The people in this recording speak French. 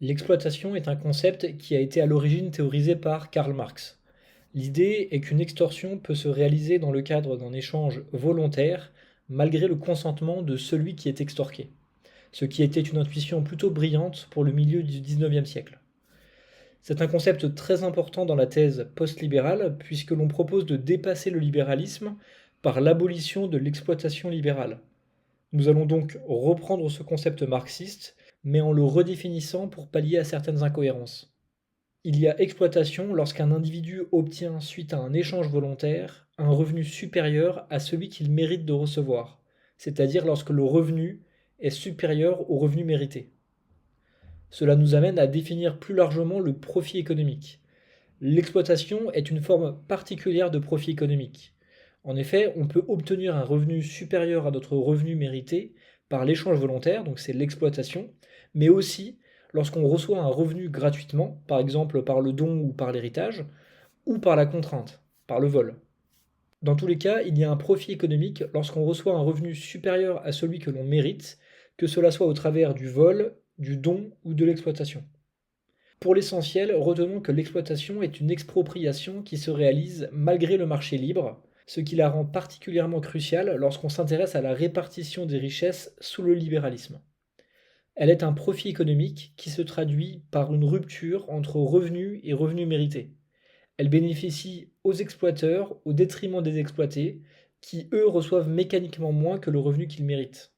L'exploitation est un concept qui a été à l'origine théorisé par Karl Marx. L'idée est qu'une extorsion peut se réaliser dans le cadre d'un échange volontaire, malgré le consentement de celui qui est extorqué, ce qui était une intuition plutôt brillante pour le milieu du XIXe siècle. C'est un concept très important dans la thèse post-libérale, puisque l'on propose de dépasser le libéralisme par l'abolition de l'exploitation libérale. Nous allons donc reprendre ce concept marxiste, mais en le redéfinissant pour pallier à certaines incohérences. Il y a exploitation lorsqu'un individu obtient, suite à un échange volontaire, un revenu supérieur à celui qu'il mérite de recevoir, c'est-à-dire lorsque le revenu est supérieur au revenu mérité. Cela nous amène à définir plus largement le profit économique. L'exploitation est une forme particulière de profit économique. En effet, on peut obtenir un revenu supérieur à notre revenu mérité par l'échange volontaire, donc c'est l'exploitation, mais aussi lorsqu'on reçoit un revenu gratuitement, par exemple par le don ou par l'héritage, ou par la contrainte, par le vol. Dans tous les cas, il y a un profit économique lorsqu'on reçoit un revenu supérieur à celui que l'on mérite, que cela soit au travers du vol, du don ou de l'exploitation. Pour l'essentiel, retenons que l'exploitation est une expropriation qui se réalise malgré le marché libre, ce qui la rend particulièrement cruciale lorsqu'on s'intéresse à la répartition des richesses sous le libéralisme. Elle est un profit économique qui se traduit par une rupture entre revenus et revenus mérités. Elle bénéficie aux exploiteurs au détriment des exploités, qui eux reçoivent mécaniquement moins que le revenu qu'ils méritent.